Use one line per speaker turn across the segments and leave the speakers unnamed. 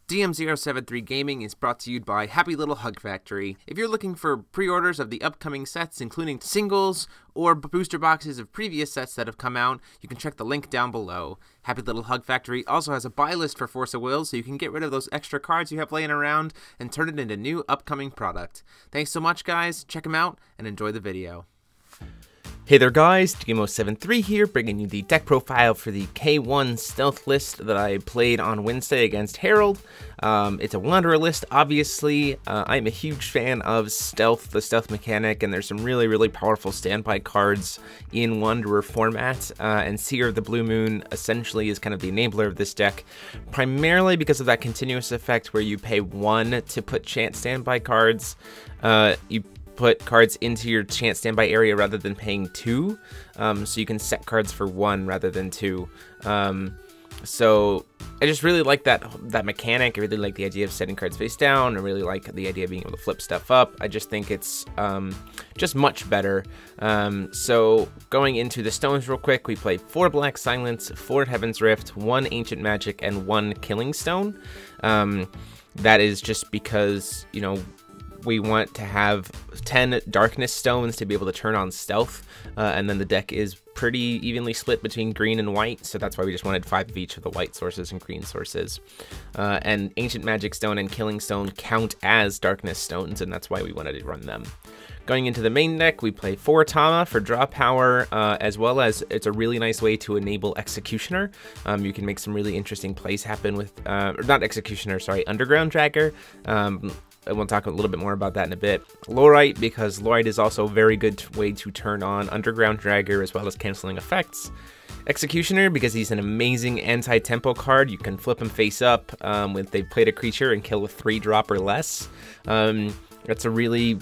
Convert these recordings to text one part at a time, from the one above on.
DM073 Gaming is brought to you by Happy Little Hug Factory. If you're looking for pre-orders of the upcoming sets, including singles or booster boxes of previous sets that have come out, you can check the link down below. Happy Little Hug Factory also has a buy list for Force of Will, so you can get rid of those extra cards you have laying around and turn it into new upcoming product. Thanks so much, guys. Check them out and enjoy the video.
Hey there guys, DM073 here, bringing you the deck profile for the K1 Stealth list that I played on Wednesday against Harold. It's a Wanderer list, obviously. I'm a huge fan of Stealth, the Stealth mechanic, and there's some really powerful standby cards in Wanderer format, and Seer of the Blue Moon essentially is kind of the enabler of this deck, primarily because of that continuous effect where you pay 1 to put chance standby cards. You put cards into your chance standby area rather than paying 2, so you can set cards for 1 rather than 2. So I just really like that mechanic. I really like the idea of setting cards face down. I really like the idea of being able to flip stuff up. I just think it's just much better. So going into the stones real quick, we play 4 Black Silence, 4 Heaven's Rift, 1 Ancient Magic, and 1 Killing Stone. That is just because, you know, we want to have 10 Darkness Stones to be able to turn on Stealth, and then the deck is pretty evenly split between green and white, so that's why we just wanted 5 of each of the white sources and green sources. And Ancient Magic Stone and Killing Stone count as Darkness Stones, and that's why we wanted to run them. Going into the main deck, we play 4 Tama for draw power, as well as it's a really nice way to enable Executioner. You can make some really interesting plays happen with, not Executioner, sorry, Underground Dragger. And we'll talk a little bit more about that in a bit. Lorite, because Lorite is also a very good way to turn on Underground Dragger as well as canceling effects. Executioner, because he's an amazing anti-tempo card. You can flip him face up when they've played a creature and kill a 3-drop or less. That's a really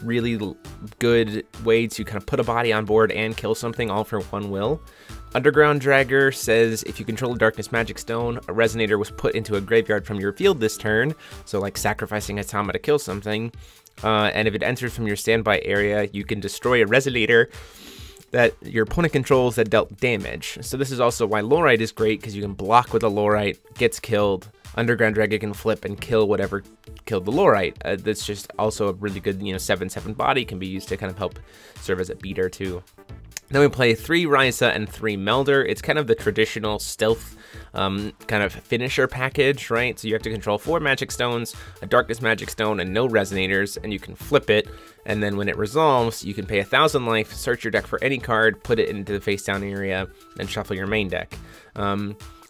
good way to kind of put a body on board and kill something all for 1 will. Underground Dragger says if you control a Darkness Magic Stone, a Resonator was put into a graveyard from your field this turn, so like sacrificing a Tama to kill something, and if it enters from your standby area, you can destroy a Resonator that your opponent controls that dealt damage. So this is also why Lorite is great, because you can block with a Lorite, gets killed, Underground Dragger can flip and kill whatever killed the Lorite. That's just also a really good, 7/7 body, can be used to kind of help serve as a beater too. Then we play 3 Risa and 3 Melder. It's kind of the traditional Stealth kind of finisher package, right? So you have to control 4 Magic Stones, a Darkness Magic Stone, and no Resonators, and you can flip it. And then when it resolves, you can pay 1,000 life, search your deck for any card, put it into the face down area, and shuffle your main deck.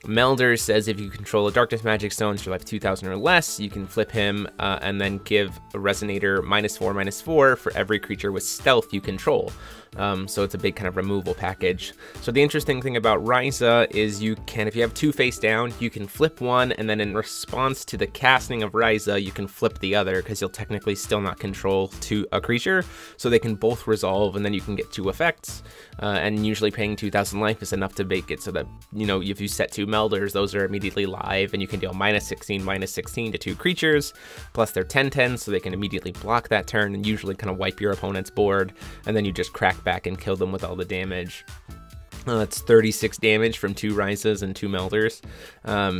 Melder says if you control a Darkness Magic Stone, so you have 2,000 or less, you can flip him and then give a Resonator -4/-4 for every creature with Stealth you control. So it's a big kind of removal package. So the interesting thing about Risa is you can, if you have 2 face down, you can flip 1, and then in response to the casting of Risa, you can flip the other, because you'll technically still not control a creature, so they can both resolve, and then you can get 2 effects. And usually paying 2,000 life is enough to make it so that, if you set 2 Melders, those are immediately live, and you can deal -16/-16 to 2 creatures, plus they're 10/10, so they can immediately block that turn and usually kind of wipe your opponent's board, and then you just crack back and kill them with all the damage. That's 36 damage from 2 Risas and 2 Melders.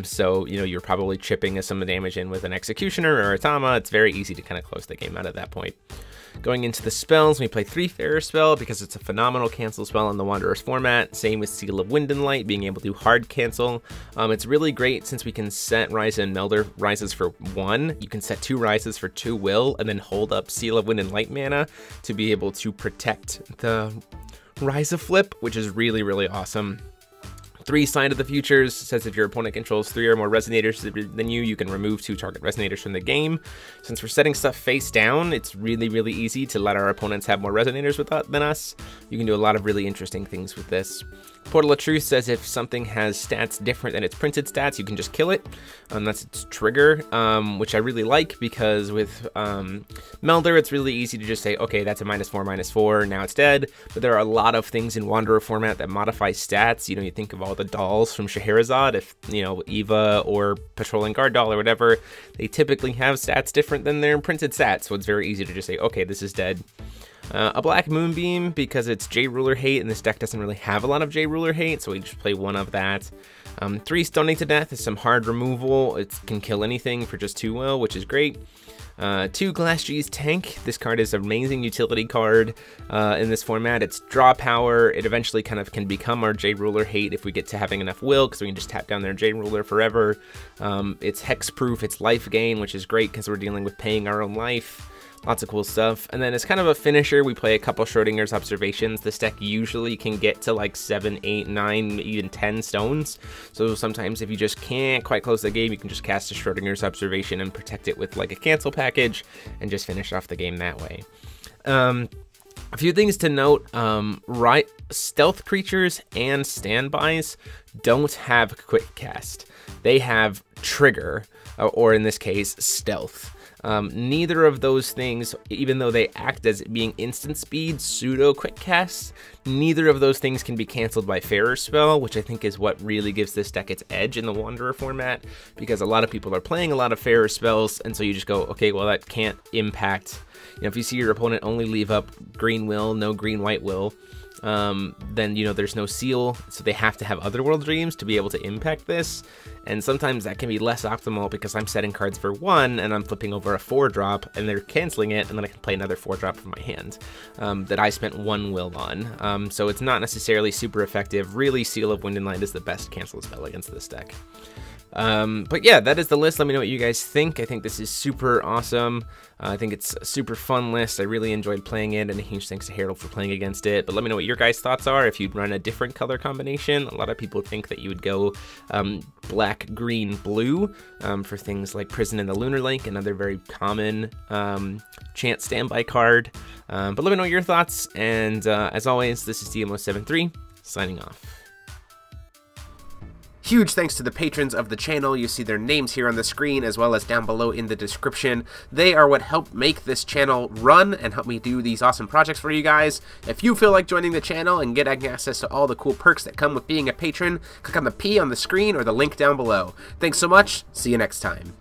So, you're probably chipping some of the damage in with an Executioner or a Tama. It's very easy to kind of close the game out at that point. Going into the spells, we play 3 Faerie Spell because it's a phenomenal cancel spell in the Wanderer's format. Same with Seal of Wind and Light, being able to hard cancel. It's really great since we can set Risa and Melder Risas for 1. You can set 2 Risas for 2 will, and then hold up Seal of Wind and Light mana to be able to protect the Risa flip, which is really awesome. 3 Sign of the Futures says if your opponent controls 3 or more Resonators than you can remove 2 target Resonators from the game. Since we're setting stuff face down, it's really easy to let our opponents have more Resonators than us. You can do a lot of really interesting things with this. Portal of Truth says if something has stats different than its printed stats, you can just kill it. That's its trigger, which I really like, because with Melder, it's really easy to just say, okay, that's a -4/-4, now it's dead. But there are a lot of things in Wanderer format that modify stats. You think of all the dolls from Scheherazade, if, Eva or Patrolling Guard doll or whatever, they typically have stats different than their printed stats. So it's very easy to just say, okay, this is dead. A black Moonbeam because it's J-Ruler hate, and this deck doesn't really have a lot of J-Ruler hate, so we just play one of that. 3 Stoning to Death is some hard removal. It can kill anything for just 2 will, which is great. 2 Glass G's Tank. This card is an amazing utility card in this format. It's draw power. It eventually kind of can become our J-Ruler hate if we get to having enough will, because we can just tap down their J-Ruler forever. It's hexproof. It's life gain, which is great because we're dealing with paying our own life. Lots of cool stuff. And then as kind of a finisher, we play a couple Schrodinger's Observations. This deck usually can get to like 7, 8, 9, even 10 stones. So sometimes if you just can't quite close the game, you can just cast a Schrodinger's Observation and protect it with like a cancel package and just finish off the game that way. A few things to note, stealth creatures and standbys don't have quick cast. They have trigger, or in this case, stealth. Neither of those things, even though they act as being instant speed, pseudo quick casts, neither of those things can be canceled by Farer Spell, which I think is what really gives this deck its edge in the Wanderer format, because a lot of people are playing a lot of Farer Spells, and so you just go, okay, well that can't impact, if you see your opponent only leave up green will, no green-white will, then, there's no seal, so they have to have Otherworld Dreams to be able to impact this, and sometimes that can be less optimal because I'm setting cards for 1, and I'm flipping over a 4-drop, and they're canceling it, and then I can play another 4-drop from my hand that I spent 1 will on, so it's not necessarily super effective. Really, Seal of Wind and Light is the best cancel spell against this deck. But yeah, that is the list. Let me know what you guys think. I think this is super awesome. I think it's a super fun list. I really enjoyed playing it, and a huge thanks to Harold for playing against it. But let me know what your guys' thoughts are. If you'd run a different color combination, a lot of people think that you would go black, green, blue for things like Prison in the Lunar Lake, another very common chant standby card. But let me know your thoughts. And as always, this is DMO73 signing off.
Huge thanks to the patrons of the channel. You see their names here on the screen as well as down below in the description. They are what help make this channel run and help me do these awesome projects for you guys. If you feel like joining the channel and getting access to all the cool perks that come with being a patron, click on the P on the screen or the link down below. Thanks so much. See you next time.